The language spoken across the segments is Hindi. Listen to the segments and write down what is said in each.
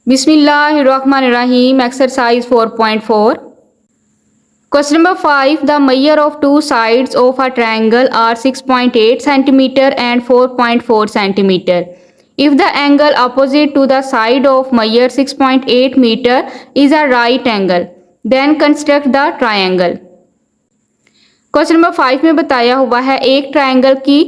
Bismillahirrahmanirrahim. Exercise 4.4. Question number 5. The measure of two sides of a triangle are 6.8 centimeter and 4.4 centimeter. If the angle opposite to the side of measure 6.8 meter is a right angle, then construct the triangle. Question number 5 में बताया हुआ है एक ट्रायंगल की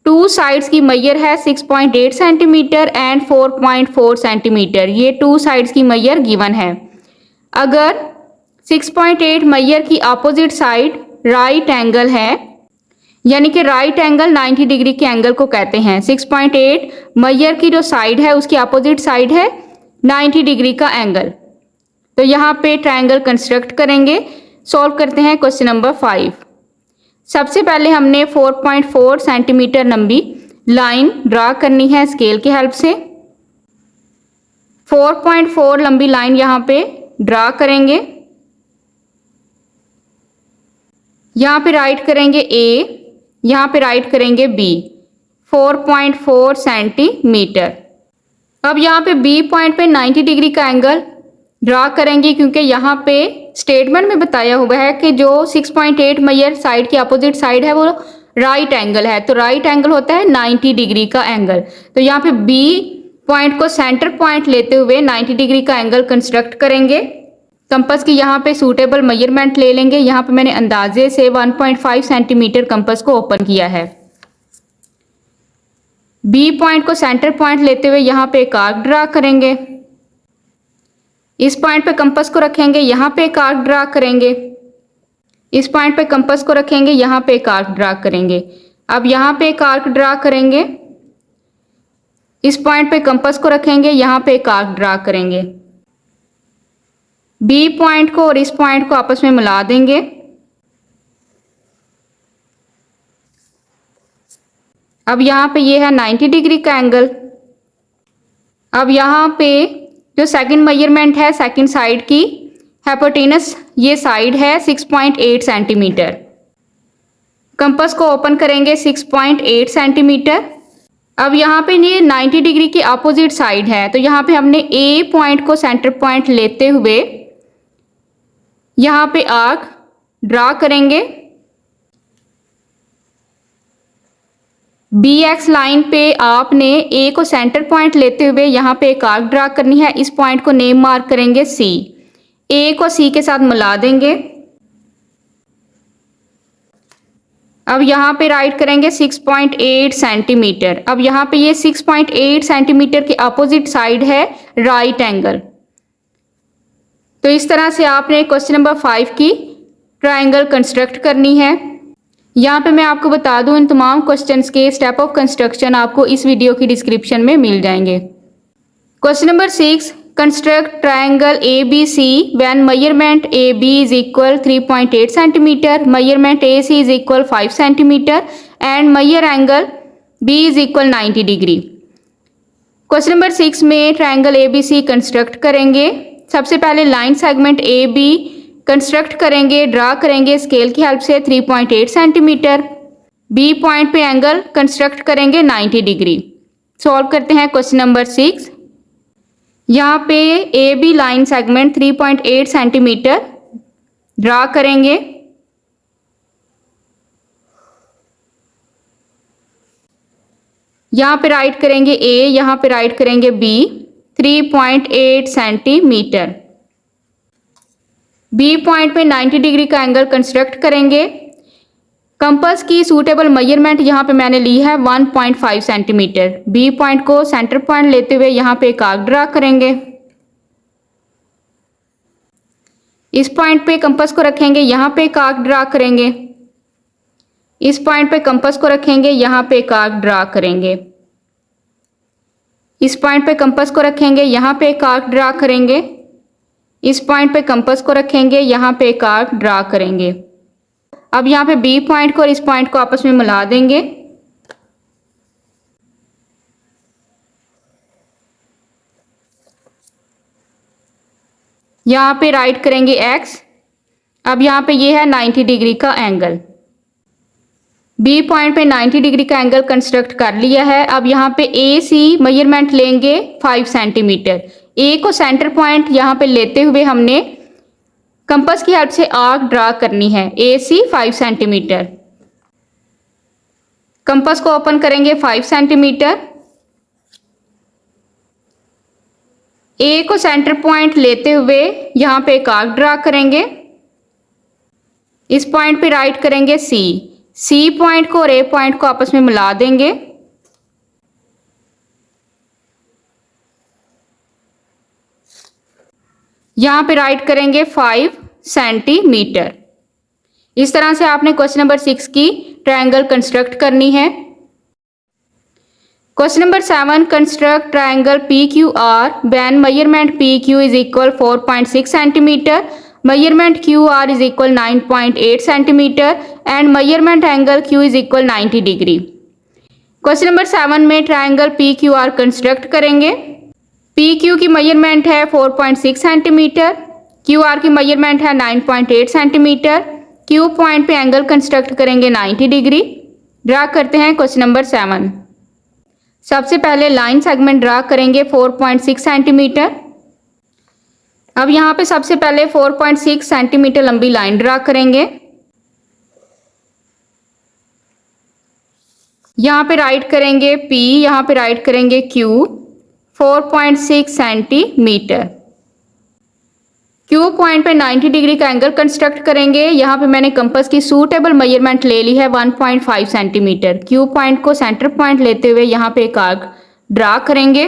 टू साइड्स की मैयर है 6.8 सेंटीमीटर एंड 4.4 सेंटीमीटर। ये टू साइड्स की मैयर गिवन है। अगर 6.8 मैयर की अपोजिट साइड राइट एंगल है, यानी कि राइट एंगल 90 डिग्री के एंगल को कहते हैं। 6.8 मैयर की जो साइड है उसकी अपोजिट साइड है 90 डिग्री का एंगल। तो यहाँ पे ट्रायंगल कंस्ट्रक्ट करेंगे। सॉल्व करते हैं क्वेश्चन नंबर 5। सबसे पहले हमने 4.4 सेंटीमीटर लंबी लाइन ड्रा करनी है स्केल की हेल्प से। 4.4 लंबी लाइन यहाँ पे ड्रा करेंगे। यहाँ पे राइट करेंगे A, यहाँ पे राइट करेंगे B। 4.4 सेंटीमीटर। अब यहाँ पे B पॉइंट पे 90 डिग्री का एंगल ड्रा करेंगे, क्योंकि यहाँ पे स्टेटमेंट में बताया हुआ है कि जो 6.8 मैयर साइड की अपोजिट साइड है वो राइट एंगल है। तो राइट एंगल होता है 90 डिग्री का एंगल। तो यहाँ पे B पॉइंट को सेंटर पॉइंट लेते हुए 90 डिग्री का एंगल कंस्ट्रक्ट करेंगे। कंपास की यहाँ पे सूटेबल मेजरमेंट ले लेंगे। यहाँ पे मैंने अंदाजे से 1.5 सेंटीमीटर कंपास को ओपन किया है। B पॉइंट को सेंटर पॉइंट लेते हुए यहाँ पे एक आर्क ड्रा करेंगे। इस पॉइंट पे कंपास को रखेंगे, यहाँ पे एक आर्क ड्रा करेंगे। इस पॉइंट पे कंपास को रखेंगे, यहाँ पे एक आर्क ड्रा करेंगे। अब यहाँ पे एक आर्क ड्रा करेंगे। इस पॉइंट पे कंपास को रखेंगे, यहाँ पे एक आर्क ड्रा करेंगे। B पॉइंट को और इस पॉइंट को आपस में मिला देंगे। अब यहाँ पे ये है 90 डिग्री का एंगल। अब यहाँ पे जो सेकंड मेजरमेंट है सेकंड साइड की हाइपोटेनस, ये साइड है 6.8 सेंटीमीटर। कंपास को ओपन करेंगे 6.8 सेंटीमीटर। अब यहाँ पे ये 90 डिग्री की अपोजिट साइड है, तो यहाँ पे हमने A पॉइंट को सेंटर पॉइंट लेते हुए यहाँ पे आर्क ड्रा करेंगे। BX लाइन पे आपने A को सेंटर पॉइंट लेते हुए यहाँ पे एक आर्क ड्रा करनी है। इस पॉइंट को नेम मार्क करेंगे C। A को C के साथ मिला देंगे। अब यहाँ पे राइट करेंगे 6.8 सेंटीमीटर। अब यहाँ पे ये 6.8 सेंटीमीटर की अपोजिट साइड है राइट एंगल। तो इस तरह से आपने क्वेश्चन नंबर 5 की ट्रायंगल कंस्ट्रक्ट करनी है। यहाँ पे मैं आपको बता दूं, इन तमाम क्वेश्चंस के स्टेप ऑफ कंस्ट्रक्शन आपको इस वीडियो की डिस्क्रिप्शन में मिल जाएंगे। Question number 6, construct triangle ABC when measurement AB is equal 3.8 centimetre, measurement AC is equal 5 centimetre and measure angle B is equal 90 degree. Question number 6 में ट्रायंगल ABC कंस्ट्रक्ट करेंगे। सबसे पहले लाइन सेगमेंट AB कंस्ट्रक्ट करेंगे, ड्रा करेंगे स्केल की हेल्प से 3.8 सेंटीमीटर। B पॉइंट पे एंगल कंस्ट्रक्ट करेंगे 90 डिग्री। सॉल्व करते हैं क्वेश्चन नंबर 6। यहाँ पे AB line segment 3.8 centimetre draw करेंगे। यहाँ पे राइट करेंगे A, यहाँ पे राइट करेंगे B। 3.8 सेंटीमीटर। B पॉइंट पे 90 डिग्री का एंगल कंस्ट्रक्ट करेंगे। कंपास की सूटेबल मेजरमेंट यहाँ पे मैंने ली है 1.5 सेंटीमीटर। B पॉइंट को सेंटर पॉइंट लेते हुए यहाँ पे एक आर्क ड्रा करेंगे। इस पॉइंट पे कंपास को रखेंगे, यहाँ पे एक आर्क ड्रा करेंगे। इस पॉइंट पे कंपास को रखेंगे, यहाँ पे एक आर्क ड्रा करेंगे। इस पॉइंट पे कंपास को रखेंगे, यहाँ पे एक आर्क ड्रा करेंगे। इस पॉइंट पे कंपास को रखेंगे, यहाँ पे एक आर्क ड्रा करेंगे। अब यहाँ पे B पॉइंट को और इस पॉइंट को आपस में मिला देंगे। यहाँ पे राइट करेंगे X। अब यहाँ पे ये है 90 डिग्री का एंगल। B पॉइंट पे 90 डिग्री का एंगल कंस्ट्रक्ट कर लिया है। अब यहाँ पे AC मेजरमेंट लेंगे 5 सेंटीमीटर। ए को सेंटर पॉइंट यहाँ पे लेते हुए हमने कंपास की हेल्प से आर्क ड्रा करनी है। ए सी 5 सेंटीमीटर। कंपास को ओपन करेंगे 5 सेंटीमीटर। ए को सेंटर पॉइंट लेते हुए यहाँ पे एक आर्क ड्रा करेंगे। इस पॉइंट पे राइट करेंगे सी। सी पॉइंट को और ए पॉइंट को आपस में मिला देंगे। यहाँ पे राइट करेंगे 5 सेंटीमीटर। इस तरह से आपने क्वेश्चन नंबर 6 की ट्रायंगल कंस्ट्रक्ट करनी है। Question number 7, construct triangle P Q R when measurement P Q is equal 4.6 centimetre, measurement Q R is equal 9.8 centimetre and measurement angle Q is equal 90 degree. Question number 7 में triangle P Q R construct करेंगे। पी क्यू की मेजरमेंट है 4.6 सेंटीमीटर, क्यू आर की मेजरमेंट है 9.8 सेंटीमीटर। क्यू पॉइंट पे एंगल कंस्ट्रक्ट करेंगे 90 डिग्री। ड्रा करते हैं क्वेश्चन नंबर 7। सबसे पहले लाइन सेगमेंट ड्रा करेंगे 4.6 सेंटीमीटर। अब यहाँ पे सबसे पहले 4.6 सेंटीमीटर लंबी लाइन ड्रा करेंगे। यहाँ पे राइट करेंगे P, यहाँ पे राइट करेंगे Q। 4.6 सेंटीमीटर। Q पॉइंट पे 90 डिग्री का एंगल कंस्ट्रक्ट करेंगे। यहाँ पे मैंने कंपास की सूटेबल मेजरमेंट ले ली है 1.5 सेंटीमीटर। Q पॉइंट को सेंटर पॉइंट लेते हुए यहाँ पे एक आर्क ड्रा करेंगे।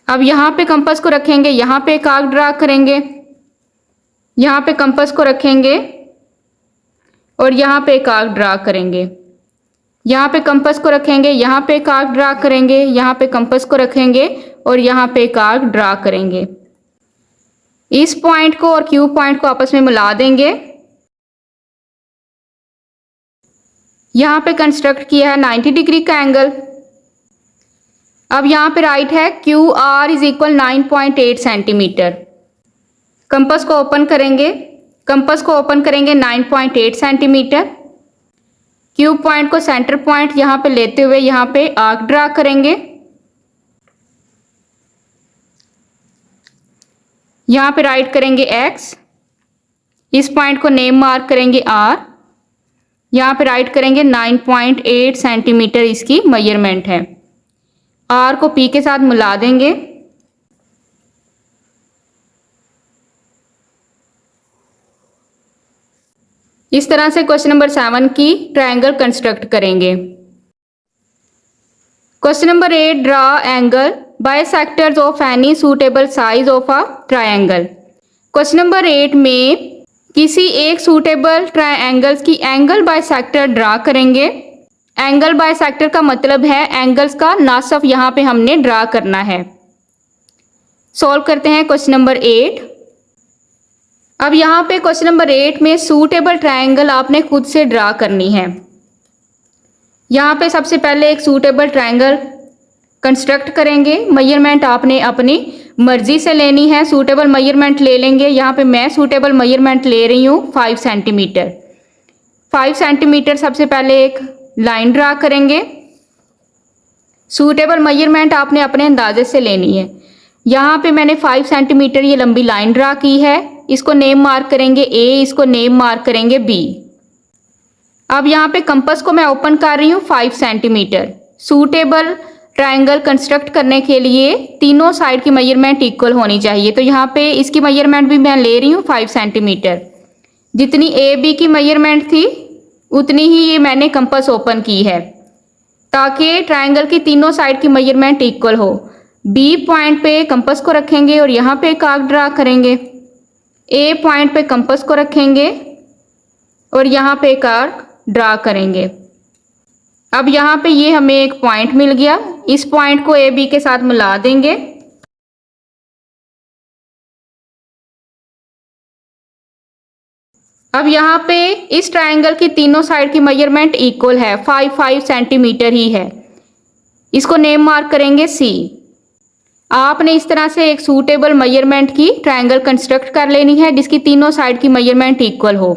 अब यहाँ पे कंपास को रखेंगे, यहाँ पे एक आर्क ड्रा करेंगे, यहाँ पे कंपास को रखेंगे और यहाँ पे एक आर्क ड्रा करेंगे। यहाँ पे कंपास को रखेंगे, यहाँ पे एक आर्क ड्रा करेंगे, यहाँ पे कंपास को रखेंगे और यहाँ पे एक आर्क ड्रा करेंगे। इस पॉइंट को और क्यू पॉइंट को आपस में मिला देंगे। यहाँ पे कंस्ट्रक्ट किया है 90 डिग्री का एंगल। अब यहाँ पे राइट है Q R is equal 9.8 centimetre. Compass को ओपन करेंगे, कंपास को ओपन करेंगे 9.8 सेंटीमीटर। क्यू पॉइंट को सेंटर पॉइंट यहाँ पे लेते हुए यहाँ पे आर्क ड्रा करेंगे। यहाँ पे राइट करेंगे X। इस पॉइंट को नेम मार्क करेंगे R। यहाँ पे राइट करेंगे 9.8 सेंटीमीटर इसकी मेजरमेंट है। R को P के साथ मिला देंगे। इस तरह से क्वेश्चन नंबर 7 की ट्रायंगल कंस्ट्रक्ट करेंगे। Question number 8, draw angle bisectors of any suitable size of a triangle. Question number 8 में किसी एक सूटेबल ट्रायंगल्स की एंगल बाइसेक्टर ड्रा करेंगे। एंगल बाइसेक्टर का मतलब है एंगल्स का नासफ यहाँ पे हमने ड्रा करना है। सॉल्व करते हैं क्वेश्चन नंबर 8। अब यहाँ पे क्वेश्चन नंबर 8 में सूटेबल ट्रायंगल आपने खुद से ड्रा करनी है। यहाँ पे सबसे पहले एक सूटेबल ट्रायंगल कंस्ट्रक्ट करेंगे। मेजरमेंट आपने अपनी मर्जी से लेनी है, सूटेबल मेजरमेंट ले लेंगे। यहाँ पे मैं सूटेबल मेजरमेंट ले रही हूँ 5 सेंटीमीटर। 5 सेंटीमीटर सबसे पहले एक लाइन ड्रा करेंगे। सूटेबल मेजरमेंट आपने अपने अंदाजे से लेनी है। यहाँ पे मैंने 5 सेंटीमीटर ये लंबी लाइन ड्रा की है। इसको नेम मार्क करेंगे A, इसको नेम मार्क करेंगे B। अब यहाँ पे कंपास को मैं ओपन कर रही हूँ 5 सेंटीमीटर। सूटेबल ट्रायंगल कंस्ट्रक्ट करने के लिए तीनों साइड की मेजरमेंट इक्वल होनी चाहिए। तो यहाँ पे इसकी मेजरमेंट भी मैं ले रही हूँ 5 सेंटीमीटर। जितनी AB की मेजरमेंट थी उतनी ही ये मैंने कंपास ओपन की है ताकि ट्रायंगल की तीनों साइड की मेजरमेंट इक्वल हो। B पॉइंट पे कंपास को रखेंगे और यहाँ पे एक आर्क ड्रा करेंगे। A पॉइंट पे कंपास को रखेंगे और यहाँ पे एक आर्क ड्रा करेंगे। अब यहाँ पे ये हमें एक पॉइंट मिल गया। इस पॉइंट को AB के साथ मिला देंगे। अब यहाँ पे इस ट्रायंगल की तीनों साइड की मेजरमेंट इक्वल है, 5 सेंटीमीटर ही है। इसको नेम मार्क करेंगे C। आपने इस तरह से एक सूटेबल मेजरमेंट की ट्रायंगल कंस्ट्रक्ट कर लेनी है जिसकी तीनों साइड की मेजरमेंट इक्वल हो।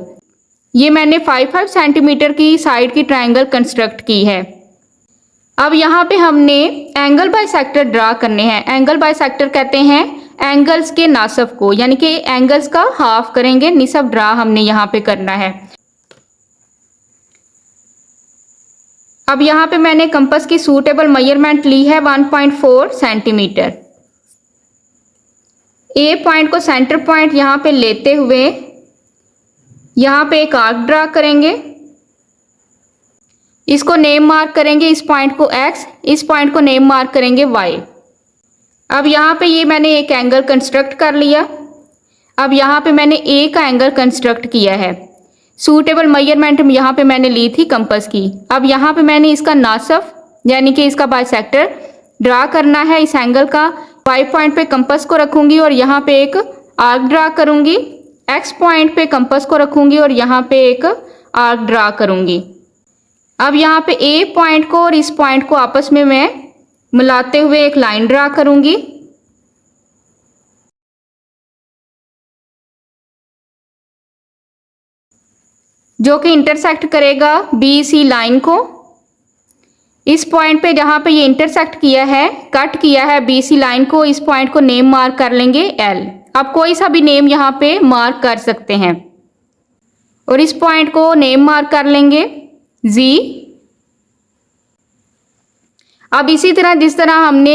ये मैंने 5 सेंटीमीटर की साइड की ट्रायंगल कंस्ट्रक्ट की है। अब यहाँ पे हमने एंगल बाइसेक्टर ड्रा करने हैं। एंगल बाइसेक्टर कहते हैं एंगल्स के नासब को, यानी कि एंगल्स का हाफ करेंगे, निसब ड्रा हमने यहाँ पे करना है। अब यहाँ पे मैंने कंपास की सूटेबल मेजरमेंट ली है 1.4 सेंटीमीटर। ए पॉइंट को सेंटर पॉइंट यहाँ पे लेते हुए यहाँ पे एक आर्क ड्रा करेंगे, इसको नेम मार्क करेंगे, इस पॉइंट को x, इस पॉइंट को नेम मार्क करेंगे y। अब यहाँ पे ये मैंने एक एंगल कंस्ट्रक्ट कर लिया। अब यहाँ पे मैंने ए का एंगल कंस्ट्रक्ट किया है। सूटेबल मेजरमेंट यहाँ पे मैंने ली थी कंपास की। अब यहाँ पे मैंने इसका नासफ यानी कि इसका बाइसेक्टर ड्रा करना है। इस एंगल का y पॉइंट पे कंपास को रखूंगी और यहाँ पे एक आर्क ड्रा करूंगी, x पॉइंट पे कंपास को रखूंगी और यहाँ पे एक आर्क ड्रा करूंगी। अब यहाँ पे ए पॉइंट को और इस पॉइंट को आपस में मैं मिलाते हुए एक लाइन ड्रा करूंगी। जो कि इंटरसेक्ट करेगा बी सी लाइन को। इस पॉइंट पे जहाँ पे ये इंटरसेक्ट किया है, कट किया है बी सी लाइन को, इस पॉइंट को नेम मार्क कर लेंगे एल। आप कोई सा भी नेम यहाँ पे मार्क कर सकते हैं और इस पॉइंट को नेम मार्क कर लेंगे जी। अब इसी तरह जिस तरह हमने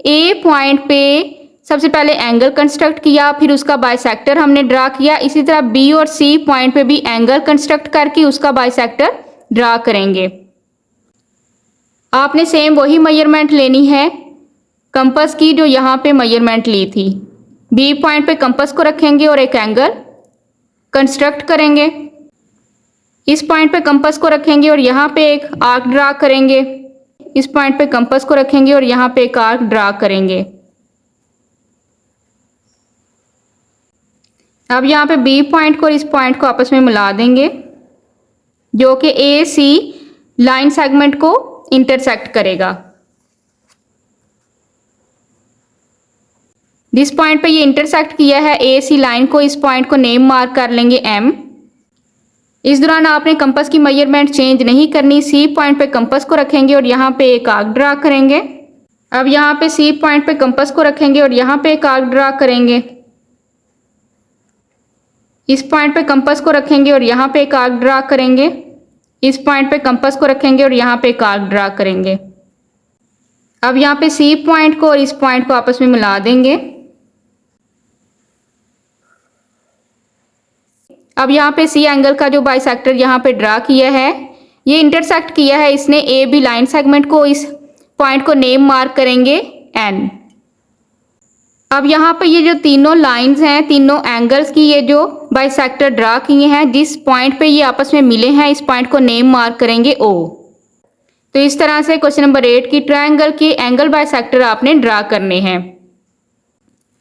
ए पॉइंट पे सबसे पहले एंगल कंस्ट्रक्ट किया, फिर उसका बाइसेक्टर हमने ड्रा किया, इसी तरह बी और सी पॉइंट पे भी एंगल कंस्ट्रक्ट करके उसका बाइसेक्टर ड्रा करेंगे। आपने सेम वही मेजरमेंट लेनी है कंपास की जो यहाँ पे मेजरमेंट ली थी। बी पॉइंट पे कंपास को रखेंगे और एक एंगल कंस्ट्रक्ट करेंगे। इस पॉइंट पे कंपास को रखेंगे और यहाँ पे एक आर्क ड्रा करेंगे। इस पॉइंट पे कंपास को रखेंगे और यहाँ पे एक आर्क ड्रा करेंगे। अब यहाँ पे बी पॉइंट को और इस पॉइंट को आपस में मिला देंगे, जो कि ए सी लाइन सेगमेंट को इंटरसेक्ट करेगा। जिस पॉइंट पे ये इंटरसेक्ट किया है ए सी लाइन को, इस पॉइंट को नेम मार्क कर लेंगे एम। इस दौरान आपने कंपास की मेजरमेंट चेंज नहीं करनी। सी पॉइंट पे कंपास को रखेंगे और यहाँ पे एक आर्क ड्रा करेंगे। अब यहाँ पे सी पॉइंट पे कंपास को रखेंगे और यहाँ पे एक आर्क ड्रा करेंगे। इस पॉइंट पे कंपास को रखेंगे और यहाँ पे एक आर्क ड्रा करेंगे। इस पॉइंट पे कंपास को रखेंगे और यहाँ पे एक आर्क ड्रा करेंगे। अब यहाँ पे सी पॉइंट को और इस पॉइंट को आपस में मिला देंगे। अब यहाँ पे सी एंगल का जो बाइसेक्टर यहाँ पे ड्रा किया है, ये इंटरसेक्ट किया है इसने ए बी लाइन सेगमेंट को। इस पॉइंट को नेम मार्क करेंगे एन। अब यहाँ पे ये जो तीनों लाइंस हैं, तीनों एंगल्स की ये जो बाइसेक्टर ड्रा किए हैं, जिस पॉइंट पे ये आपस में मिले हैं, इस पॉइंट को नेम मार्क करेंगे ओ। तो इस तरह से क्वेश्चन नंबर 8 की ट्रायंगल की एंगल बाइसेक्टर आपने ड्रा करने हैं।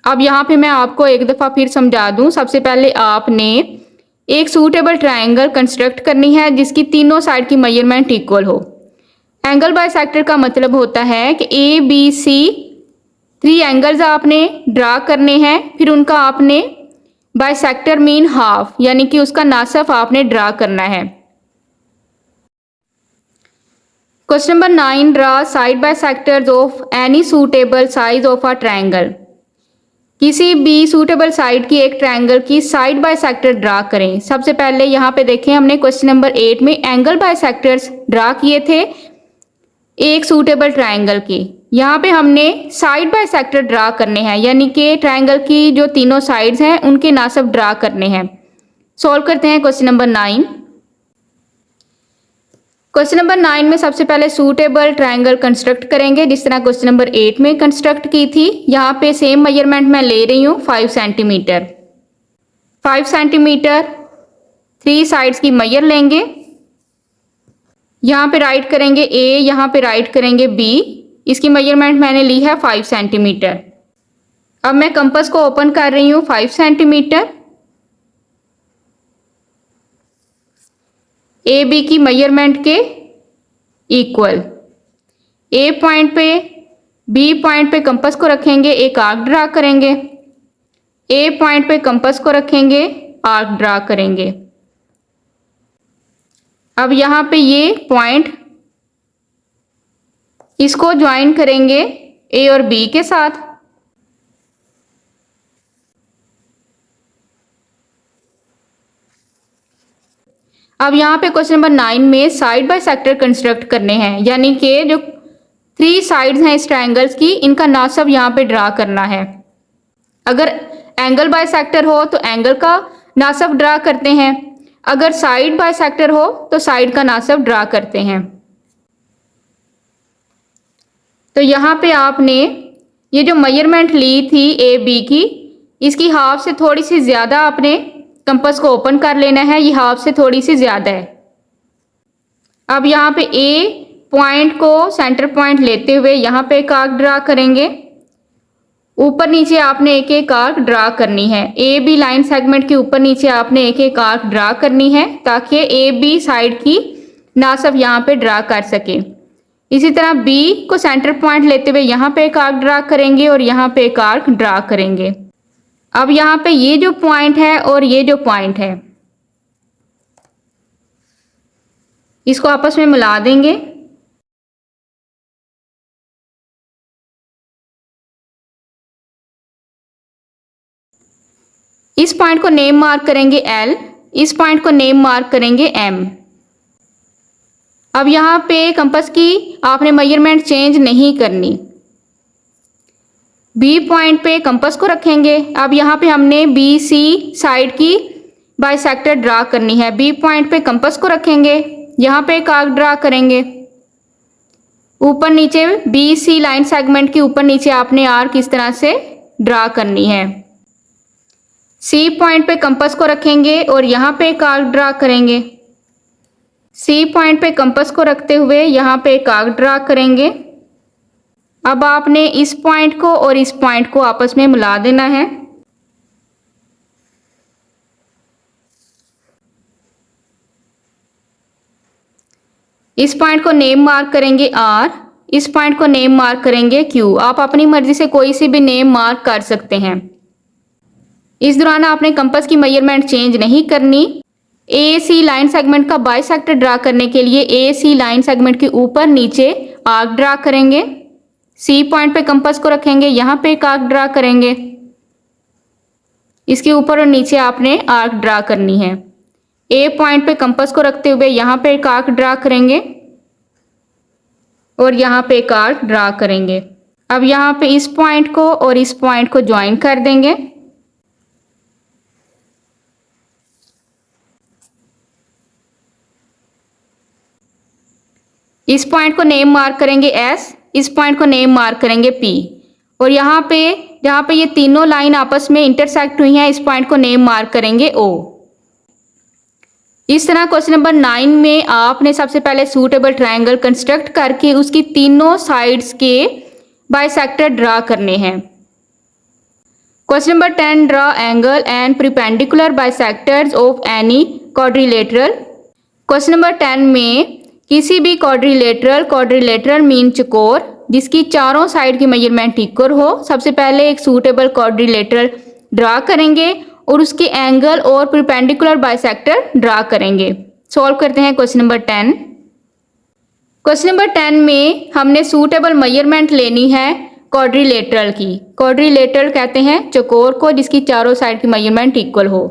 अब यहाँ पे मैं आपको एक दफ़ा फिर समझा दूँ। सबसे पहले आपने एक सूटेबल ट्रायंगल कंस्ट्रक्ट करनी है जिसकी तीनों साइड की मेजरमेंट इक्वल हो। एंगल बाइसेक्टर का मतलब होता है कि ए बी सी 3 एंगल्स आपने ड्रा करने हैं, फिर उनका आपने बाइसेक्टर मीन हाफ यानी कि उसका नासफ आपने ड्रा करना है। Question number 9, draw side bisectors of any suitable size of a triangle. किसी भी सूटेबल साइड की एक ट्रायंगल की साइड बाइसेक्टर ड्रा करें। सबसे पहले यहाँ पे देखें, हमने क्वेश्चन नंबर 8 में एंगल बाइसेक्टर्स ड्रा किए थे एक सूटेबल ट्रायंगल की। यहाँ पे हमने साइड बाइसेक्टर ड्रा करने हैं, यानी कि ट्रायंगल की जो तीनों साइड्स हैं उनके नासब ड्रा करने हैं। सॉल्व करते हैं क्वेश्चन नंबर 9। क्वेश्चन नंबर 9 में सबसे पहले सूटेबल ट्रायंगल कंस्ट्रक्ट करेंगे जिस तरह क्वेश्चन नंबर 8 में कंस्ट्रक्ट की थी। यहाँ पे सेम मेजरमेंट मैं ले रही हूँ 5 सेंटीमीटर। 5 सेंटीमीटर 3 साइड्स की मेजर लेंगे। यहाँ पे राइट करेंगे ए, यहाँ पे राइट करेंगे बी। इसकी मेजरमेंट मैंने ली है 5 सेंटीमीटर। अब मैं कंपास को ओपन कर रही हूँ 5 सेंटीमीटर। ए बी की मेजरमेंट के इक्वल। ए पॉइंट पे बी पॉइंट पे कंपास को रखेंगे, एक आर्क ड्रा करेंगे। ए पॉइंट पे कंपास को रखेंगे, आर्क ड्रा करेंगे। अब यहाँ पे ये पॉइंट इसको ज्वाइन करेंगे ए और बी के साथ। अब यहाँ पे क्वेश्चन नंबर 9 में साइड बाय सेक्टर कंस्ट्रक्ट करने हैं, यानी कि जो 3 साइड्स हैं इस ट्रायंगल्स की, इनका नासब यहाँ पे ड्रा करना है। अगर एंगल बाय सेक्टर हो तो एंगल का नासब ड्रा करते हैं, अगर साइड बाय सेक्टर हो तो साइड का नासब ड्रा करते हैं। तो यहाँ पे आपने ये जो मेजरमेंट ली थी ए बी की, इसकी हाफ से थोड़ी सी ज़्यादा आपने कंपास को ओपन कर लेना है, ये हाफ से थोड़ी सी ज़्यादा है। अब यहाँ पे ए पॉइंट को सेंटर पॉइंट लेते हुए यहाँ पे एक आर्क ड्रा करेंगे। ऊपर नीचे आपने एक एक आर्क ड्रा करनी है। ए बी लाइन सेगमेंट के ऊपर नीचे आपने एक एक आर्क ड्रा करनी है ताकि ए बी साइड की नासब यहाँ पे ड्रा कर सके। इसी तरह बी को सेंटर पॉइंट लेते हुए यहाँ पे एक आर्क ड्रा करेंगे और यहाँ पे एक आर्क ड्रा करेंगे। अब यहाँ पे ये जो पॉइंट है और ये जो पॉइंट है, इसको आपस में मिला देंगे। इस पॉइंट को नेम मार्क करेंगे एल, इस पॉइंट को नेम मार्क करेंगे एम। अब यहाँ पे कंपास की आपने मेजरमेंट चेंज नहीं करनी। बी पॉइंट पे कंपास को रखेंगे। अब यहाँ पे हमने बी सी साइड की बाइसेक्टर ड्रा करनी है। बी पॉइंट पे कंपास को रखेंगे, यहाँ पे एक आर्क ड्रा करेंगे। ऊपर नीचे बी सी लाइन सेगमेंट के ऊपर नीचे आपने आर्क इस तरह से ड्रा करनी है। सी पॉइंट पे कंपास को रखेंगे और यहाँ पे एक आर्क ड्रा करेंगे। सी पॉइंट पे कंपास को रखते हुए यहाँ पे एक आर्क ड्रा करेंगे। अब आपने इस पॉइंट को और इस पॉइंट को आपस में मिला देना है। इस पॉइंट को नेम मार्क करेंगे आर, इस पॉइंट को नेम मार्क करेंगे क्यू। आप अपनी मर्जी से कोई सी भी नेम मार्क कर सकते हैं। इस दौरान आपने कंपास की मेजरमेंट चेंज नहीं करनी। ए सी लाइन सेगमेंट का बाइसेक्टर ड्रा करने के लिए ए सी लाइन सेगमेंट के ऊपर नीचे आर्क ड्रा करेंगे। सी पॉइंट पे कंपास को रखेंगे, यहाँ पे एक आर्क ड्रा करेंगे। इसके ऊपर और नीचे आपने आर्क ड्रा करनी है। ए पॉइंट पे कंपास को रखते हुए यहाँ पे एक आर्क ड्रा करेंगे और यहाँ पे एक आर्क ड्रा करेंगे। अब यहाँ पे इस पॉइंट को और इस पॉइंट को ज्वाइन कर देंगे। इस पॉइंट को नेम मार्क करेंगे एस, इस पॉइंट को नेम मार्क करेंगे पी और यहाँ पे जहाँ पे ये तीनों लाइन आपस में इंटरसेक्ट हुई हैं, इस पॉइंट को नेम मार्क करेंगे ओ। इस तरह क्वेश्चन नंबर 9 में आपने सबसे पहले सूटेबल ट्रायंगल कंस्ट्रक्ट करके उसकी तीनों साइड्स के बाइसेक्टर ड्रा करने हैं। Question number 10, draw angle and perpendicular bisectors of any quadrilateral. Question number 10 में किसी भी क्वाड्रिलेटरल मीन चौकोर जिसकी चारों साइड की मेजरमेंट इक्वल हो, सबसे पहले एक सूटेबल क्वाड्रिलेटरल ड्रा करेंगे और उसके एंगल और परपेंडिकुलर बाइसेक्टर ड्रा करेंगे। सॉल्व करते हैं क्वेश्चन नंबर 10। क्वेश्चन नंबर 10 में हमने सूटेबल मेजरमेंट लेनी है क्वाड्रिलेटरल की। क्वाड्रिलेटरल कहते हैं चौकोर को जिसकी चारों साइड की मेजरमेंट इक्वल हो।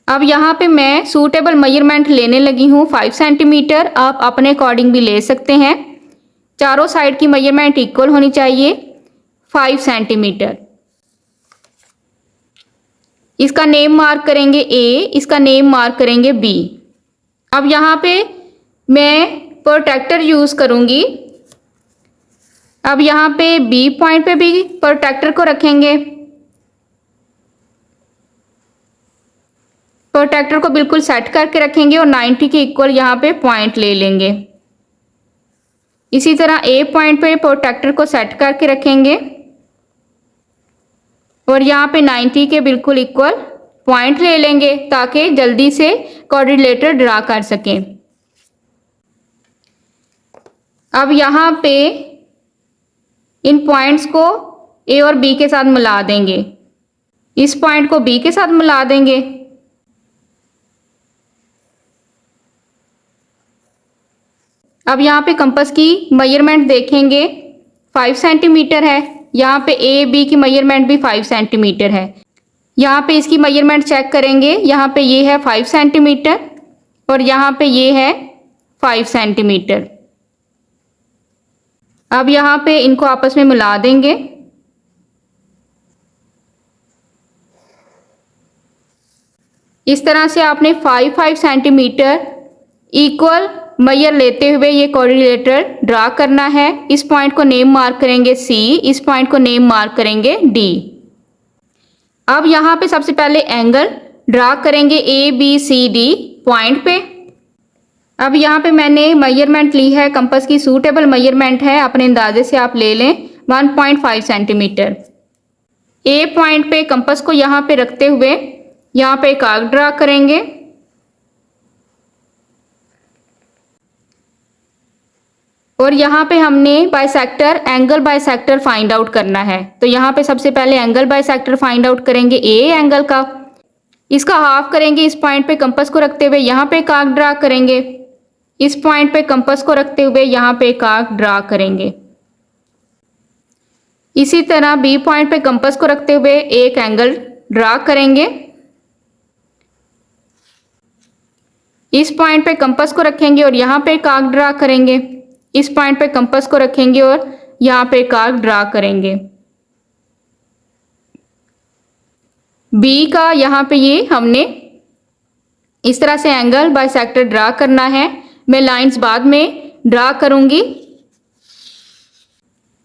अब यहाँ पे मैं सूटेबल मेजरमेंट लेने लगी हूँ 5 सेंटीमीटर। आप अपने अकॉर्डिंग भी ले सकते हैं। चारों साइड की मेजरमेंट इक्वल होनी चाहिए 5 सेंटीमीटर। इसका नेम मार्क करेंगे ए, इसका नेम मार्क करेंगे बी। अब यहाँ पे मैं प्रोट्रैक्टर यूज़ करूँगी। अब यहाँ पे बी पॉइंट पे भी प्रोट्रैक्टर को रखेंगे। प्रोट्रैक्टर को बिल्कुल सेट करके रखेंगे और 90 के इक्वल यहाँ पे पॉइंट ले लेंगे। इसी तरह ए पॉइंट पे प्रोट्रैक्टर को सेट करके रखेंगे और यहाँ पे 90 के बिल्कुल इक्वल पॉइंट ले लेंगे ताकि जल्दी से क्वाड्रिलेटरल ड्रा कर सकें। अब यहाँ पे इन पॉइंट्स को ए और बी के साथ मिला देंगे। इस पॉइंट को बी के साथ मिला देंगे। अब यहाँ पे कंपास की मेजरमेंट देखेंगे 5 सेंटीमीटर है। यहाँ पे ए बी की मेजरमेंट भी 5 सेंटीमीटर है। यहाँ पे इसकी मेजरमेंट चेक करेंगे, यहाँ पे ये है 5 सेंटीमीटर और यहाँ पे ये है 5 सेंटीमीटर। अब यहाँ पे इनको आपस में मिला देंगे। इस तरह से आपने 5 सेंटीमीटर इक्वल मेजर लेते हुए ये कोऑर्डिनेटर ड्रा करना है। इस पॉइंट को नेम मार्क करेंगे C, इस पॉइंट को नेम मार्क करेंगे D। अब यहाँ पे सबसे पहले एंगल ड्रा करेंगे ABCD पॉइंट पे। अब यहाँ पे मैंने मेजरमेंट ली है, कंपास की सूटेबल मेजरमेंट है, अपने अंदाजे से आप ले लें 1.5 सेंटीमीटर। ए पॉइंट पे कंपास को यहाँ पे रखते हुए यहाँ पे एक आर्क ड्रा करेंगे और यहाँ पे हमने bisector angle bisector find out करना है। तो यहाँ पे सबसे पहले एंगल बाइसेक्टर फाइंड आउट करेंगे ए एंगल का, इसका हाफ करेंगे। इस पॉइंट पे कंपास को रखते हुए यहाँ पे एक आर्क ड्रा करेंगे, इस पॉइंट पे कंपास को रखते हुए यहाँ पे एक आर्क ड्रा करेंगे। इसी तरह बी पॉइंट पे कंपास को रखते हुए एक एंगल ड्रा करेंगे, इस पॉइंट पे कंपास को रखेंगे और यहाँ पे एक आर्क ड्रा करेंगे, इस पॉइंट पे कंपास को रखेंगे और यहाँ पे एक आर्क ड्रा करेंगे। बी का यहाँ पे ये हमने इस तरह से एंगल बाइसेक्टर ड्रा करना है। मैं लाइंस बाद में ड्रा करूंगी।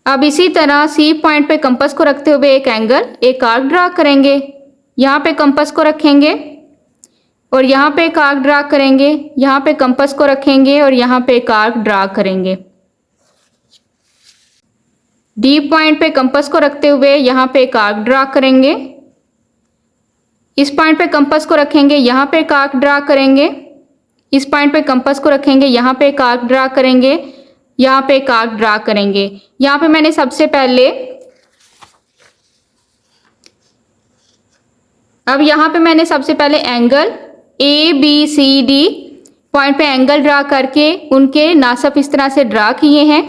अब इसी तरह सी पॉइंट पे कंपास को रखते हुए एक एंगल एक आर्क ड्रा करेंगे, यहाँ पे कंपास को रखेंगे और यहाँ पे एक आर्क ड्रा करेंगे, यहाँ पे कंपास को रखेंगे और यहाँ पे एक आर्क ड्रा करेंगे। डी पॉइंट पे कंपास को रखते हुए यहाँ पे एक आर्क ड्रा करेंगे, इस पॉइंट पे कंपास को रखेंगे, यहाँ पे एक आर्क ड्रा करेंगे, इस पॉइंट पे कंपास को रखेंगे, यहाँ पे एक आर्क ड्रा करेंगे, यहाँ पे एक आर्क ड्रा करेंगे। यहाँ पे मैंने सबसे पहले एंगल ABCD पॉइंट पे एंगल ड्रा करके उनके नासब इस तरह से ड्रा किए हैं।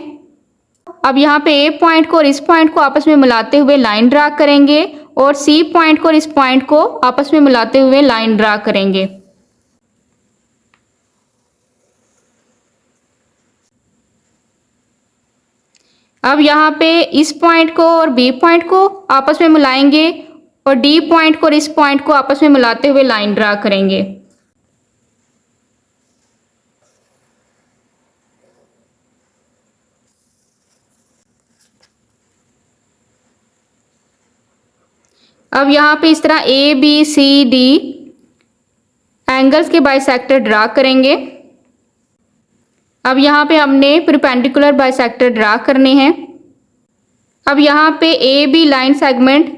अब यहाँ पे ए पॉइंट को और इस पॉइंट को आपस में मिलाते हुए लाइन ड्रा करेंगे और सी पॉइंट को और इस पॉइंट को आपस में मिलाते हुए लाइन ड्रा करेंगे। अब यहाँ पे इस पॉइंट को और बी पॉइंट को आपस में मिलाएंगे और डी पॉइंट को और इस पॉइंट को आपस में मिलाते हुए लाइन ड्रा करेंगे। अब यहाँ पे इस तरह ABCD एंगल्स के बाइसेक्टर ड्रा करेंगे। अब यहाँ पे हमने परपेंडिकुलर बाइसेक्टर ड्रा करने हैं। अब यहाँ पे AB लाइन सेगमेंट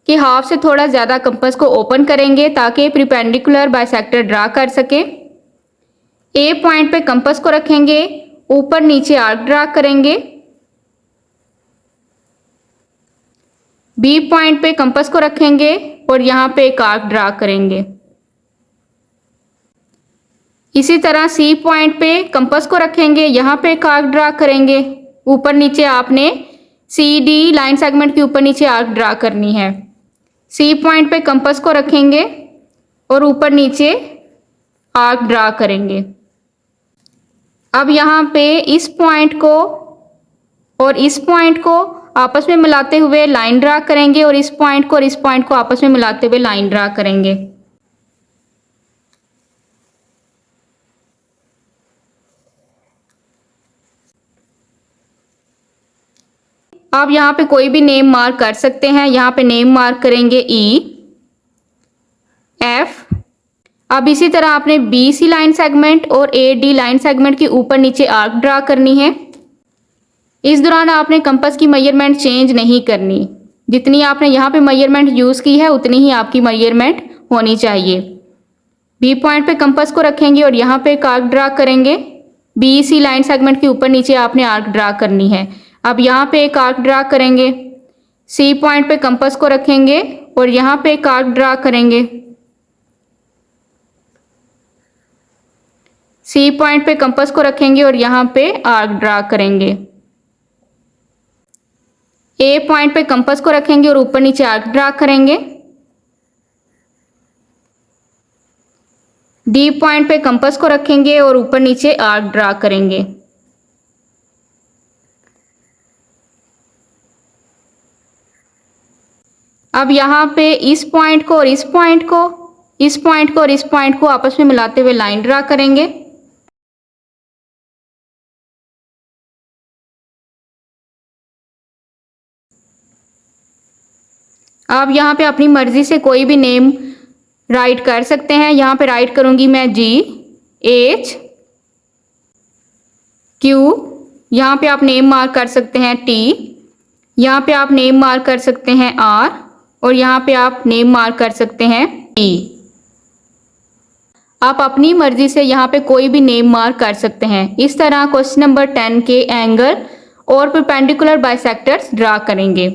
के हाफ से थोड़ा ज़्यादा कंपास को ओपन करेंगे ताकि परपेंडिकुलर बाइसेक्टर ड्रा कर सके। ए पॉइंट पे कंपास को रखेंगे, ऊपर नीचे आर्क ड्रा करेंगे, बी पॉइंट पे कंपास को रखेंगे और यहाँ पे एक आर्क ड्रा करेंगे। इसी तरह सी पॉइंट पे कंपास को रखेंगे, यहाँ पे एक आर्क ड्रा करेंगे, ऊपर नीचे आपने CD लाइन सेगमेंट के ऊपर नीचे आर्क ड्रा करनी है। सी पॉइंट पे कंपास को रखेंगे और ऊपर नीचे आर्क ड्रा करेंगे। अब यहाँ पे इस पॉइंट को और इस पॉइंट को आपस में मिलाते हुए लाइन ड्रा करेंगे और इस पॉइंट को और इस पॉइंट को आपस में मिलाते हुए लाइन ड्रा करेंगे। आप यहाँ पे कोई भी नेम मार्क कर सकते हैं। यहाँ पे नेम मार्क करेंगे EF। अब इसी तरह आपने BC लाइन सेगमेंट और AD लाइन सेगमेंट के ऊपर नीचे आर्क ड्रा करनी है। इस दौरान आपने कंपास की मेजरमेंट चेंज नहीं करनी, जितनी आपने यहाँ पे मेजरमेंट यूज़ की है उतनी ही आपकी मेजरमेंट होनी चाहिए। बी पॉइंट पे कंपास को रखेंगे और यहाँ पे एक आर्क ड्रा करेंगे। BC लाइन सेगमेंट के ऊपर नीचे आपने आर्क ड्रा करनी है। अब यहाँ पे एक आर्क ड्रा करेंगे, सी पॉइंट पे कंपास को रखेंगे और यहाँ पे एक आर्क ड्रा करेंगे। सी पॉइंट पे कंपास को रखेंगे और यहाँ पे आर्क ड्रा करेंगे। ए पॉइंट पे कंपास को रखेंगे और ऊपर नीचे आर्क ड्रा करेंगे। डी पॉइंट पे कंपास को रखेंगे और ऊपर नीचे आर्क ड्रा करेंगे। अब यहाँ पे इस पॉइंट को और इस पॉइंट को, इस पॉइंट को और इस पॉइंट को आपस में मिलाते हुए लाइन ड्रा करेंगे। आप यहाँ पे अपनी मर्जी से कोई भी नेम राइट कर सकते हैं। यहाँ पे राइट करूँगी मैं GH Q, यहाँ पे आप नेम मार्क कर सकते हैं T, यहाँ पे आप नेम मार्क कर सकते हैं R और यहाँ पे आप नेम मार्क कर सकते हैं T। आप अपनी मर्जी से यहाँ पे कोई भी नेम मार्क कर सकते हैं। इस तरह क्वेश्चन नंबर 10 के एंगल और परपेंडिकुलर बाइसेक्टर्स ड्रा करेंगे।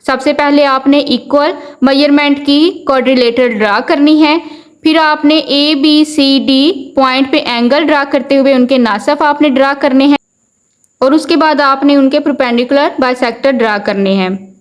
सबसे पहले आपने इक्वल मेजरमेंट की क्वाड्रिलेटरल ड्रा करनी है। फिर आपने ABCD पॉइंट पे एंगल ड्रा करते हुए उनके नासफ आपने ड्रा करने हैं और उसके बाद आपने उनके परपेंडिकुलर बाइसेक्टर ड्रा करने हैं।